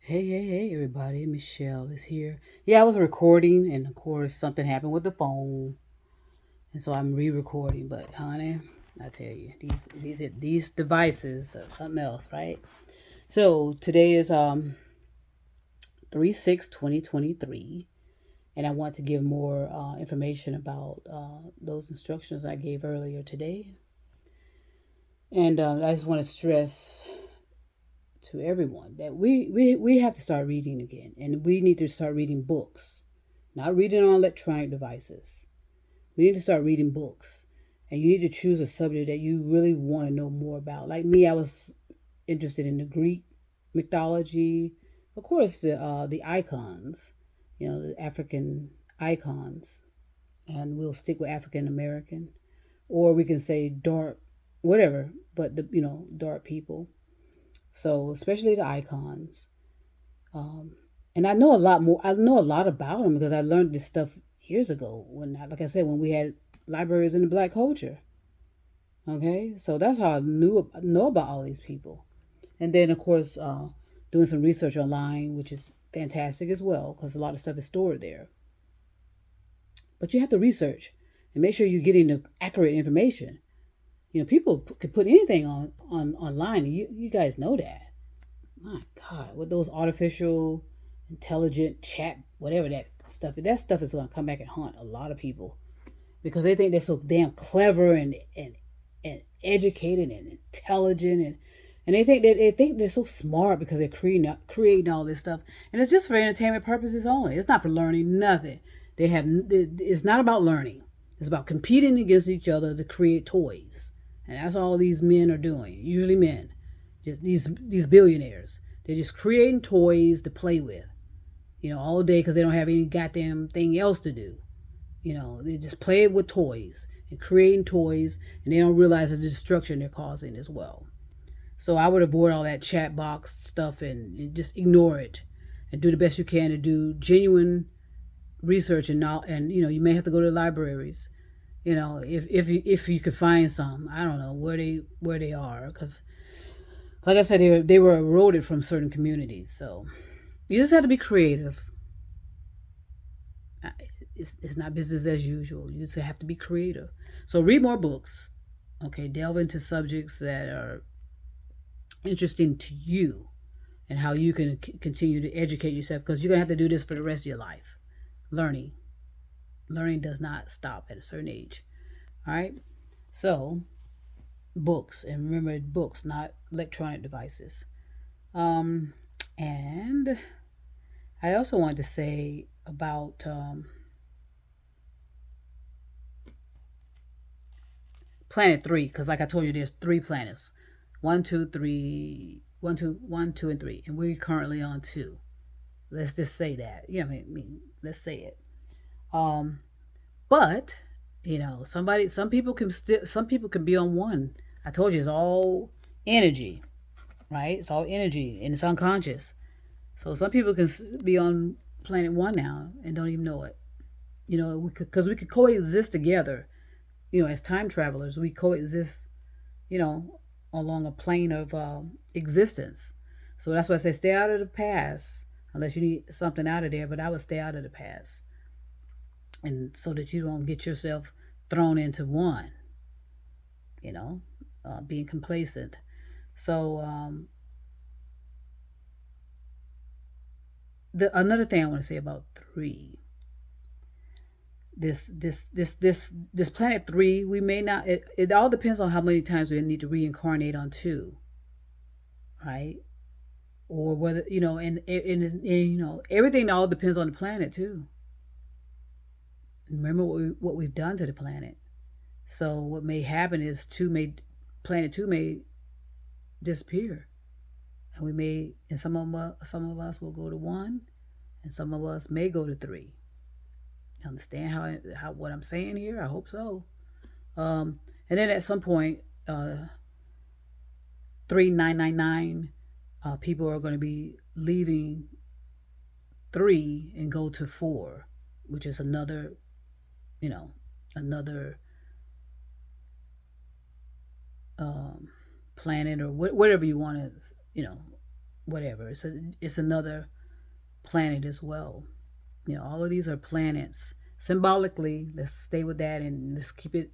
Hey, everybody. Michelle is here. Yeah, I was recording, and of course, something happened with the phone. And so I'm re recording. But, honey, I tell you, these devices are something else, right? So today is 3/6/2023. And I want to give more information about those instructions I gave earlier today. And I just want to stress to everyone that we have to start reading again, and we need to start reading books, not reading on electronic devices. We need to start reading books, and you need to choose a subject that you really want to know more about. Like me, I was interested in the Greek mythology, of course, the icons, the African icons, and we'll stick with African American, or we can say dark, whatever, but the dark people. So especially the icons. Um, and I know a lot more. I know a lot about them because I learned this stuff years ago like I said, when we had libraries in the black culture. Okay, so that's how I know about all these people. And then of course, doing some research online, which is fantastic as well because a lot of stuff is stored there. But you have to research and make sure you're getting the accurate information. People can put anything on online. And you guys know that. My God, with those artificial intelligent chat, whatever that stuff is going to come back and haunt a lot of people because they think they're so damn clever and educated and intelligent and they think they're so smart because they're creating all this stuff, and it's just for entertainment purposes only. It's not for learning nothing. It's not about learning. It's about competing against each other to create toys, and that's all these men are doing. Usually men, just these billionaires. They're just creating toys to play with, all day because they don't have any goddamn thing else to do. They just play with toys and creating toys, and they don't realize the destruction they're causing as well. So I would avoid all that chat box stuff and just ignore it, and do the best you can to do genuine research and not. And you may have to go to the libraries. If you could find some. I don't know where they are because, like I said, they were eroded from certain communities. So you just have to be creative. It's not business as usual. You just have to be creative. So read more books. Okay, delve into subjects that are interesting to you and how you can continue to educate yourself because you're going to have to do this for the rest of your life. Learning. Learning does not stop at a certain age. All right? So, books. And remember, books, not electronic devices. Um, and I also want to say about Planet Three, because like I told you, there's three planets. One, two, three, one, two, one, two, and three, and we're currently on two. Let's just say that. Yeah, let's say it. Um, but some people can be on one. I told you it's all energy, right? It's all energy, and it's unconscious. So some people can be on planet one now and don't even know it. Because we could coexist together. As time travelers, we coexist, you know, along a plane of existence. So that's why I say stay out of the past, unless you need something out of there. But I would stay out of the past, and so that you don't get yourself thrown into one, you know, being complacent. So the another thing I want to say about three, this planet three, we may not. It all depends on how many times we need to reincarnate on two, right? Or whether and everything all depends on the planet too. Remember what we've done to the planet. So what may happen is planet two may disappear, and some of us will go to one, and some of us may go to three. Understand how what I'm saying here? I hope so. Um, and then at some point, 3999 people are going to be leaving three and go to four, which is you know, another um, planet or whatever you want to, you know, whatever. It's another planet as well. All of these are planets. Symbolically, let's stay with that and let's keep it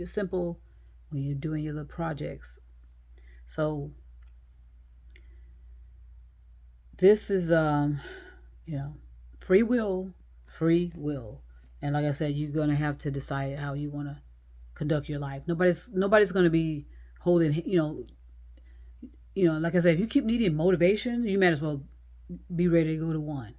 simple when you're doing your little projects. So this is free will, free will. And like I said, you're gonna have to decide how you wanna conduct your life. Nobody's gonna be holding like I said, if you keep needing motivation, you might as well be ready to go to one.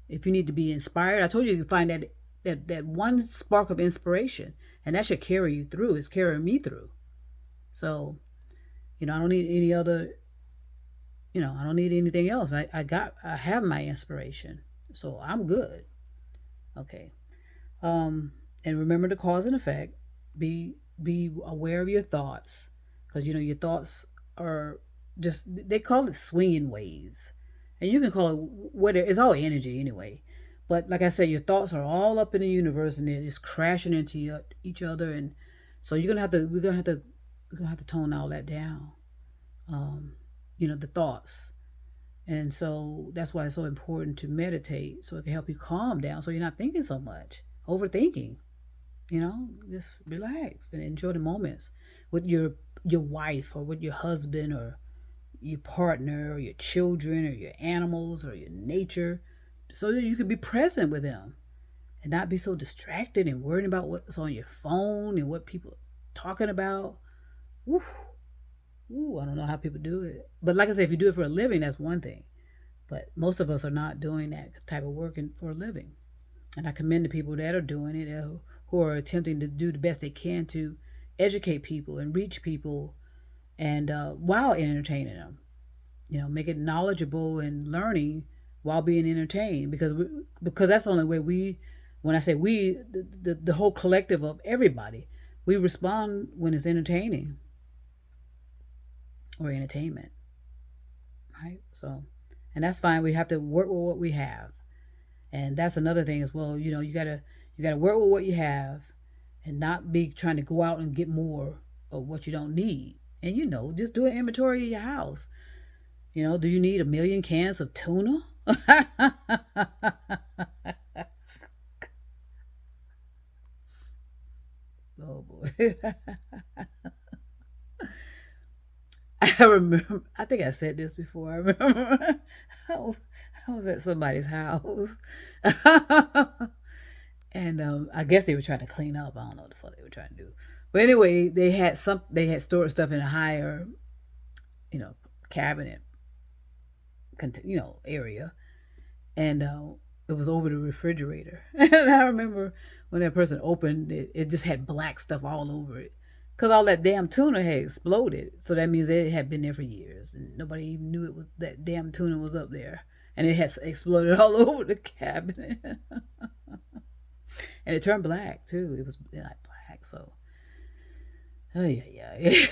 If you need to be inspired, I told you find that one spark of inspiration, and that should carry you through. It's carrying me through. So, I don't need any other. I don't need anything else. I have my inspiration, so I'm good. Okay. And remember the cause and effect. Be aware of your thoughts, because your thoughts are just, they call it swinging waves, and you can call it whatever. It's all energy anyway. But like I said, your thoughts are all up in the universe, and they're just crashing into each other, and so we're gonna have to tone all that down. The thoughts. And so that's why it's so important to meditate, so it can help you calm down, so you're not thinking so much, overthinking. Just relax and enjoy the moments with your wife, or with your husband, or your partner, or your children, or your animals, or your nature, so that you can be present with them and not be so distracted and worrying about what's on your phone and what people are talking about. Oof. Ooh, I don't know how people do it. But like I said, if you do it for a living, that's one thing. But most of us are not doing that type of work for a living. And I commend the people that are doing it, who are attempting to do the best they can to educate people and reach people, and while entertaining them, make it knowledgeable and learning while being entertained, because that's the only way when I say we, the whole collective of everybody, we respond when it's entertaining or entertainment, right? So, and that's fine. We have to work with what we have, and that's another thing as well. You gotta work with what you have, and not be trying to go out and get more of what you don't need. And just do an inventory of your house. Do you need 1,000,000 cans of tuna? Oh boy. I remember, I think I said this before. I remember I was at somebody's house. And I guess they were trying to clean up. I don't know what the fuck they were trying to do. But anyway, they had stored stuff in a higher, cabinet, area, and it was over the refrigerator. And I remember when that person opened it, it just had black stuff all over it, because all that damn tuna had exploded. So that means it had been there for years, and nobody even knew it was that damn tuna was up there, and it had exploded all over the cabinet. And it turned black too. It was like black. So, oh yeah, yeah.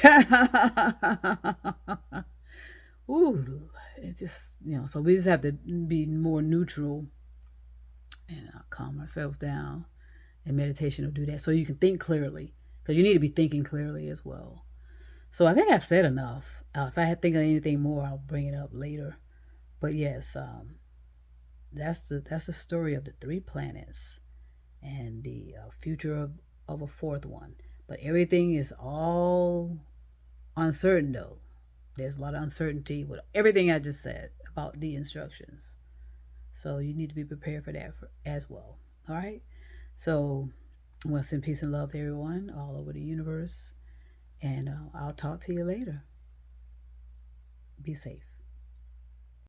Ooh, it just So we just have to be more neutral and calm ourselves down. And meditation will do that, so you can think clearly, because you need to be thinking clearly as well. So I think I've said enough. If I think of anything more, I'll bring it up later. But yes, that's the story of the 3 planets, and the future of a 4th one. But everything is all uncertain, though. There's a lot of uncertainty with everything I just said about the instructions. So you need to be prepared for that as well. All right? So I want to send peace and love to everyone all over the universe. And I'll talk to you later. Be safe.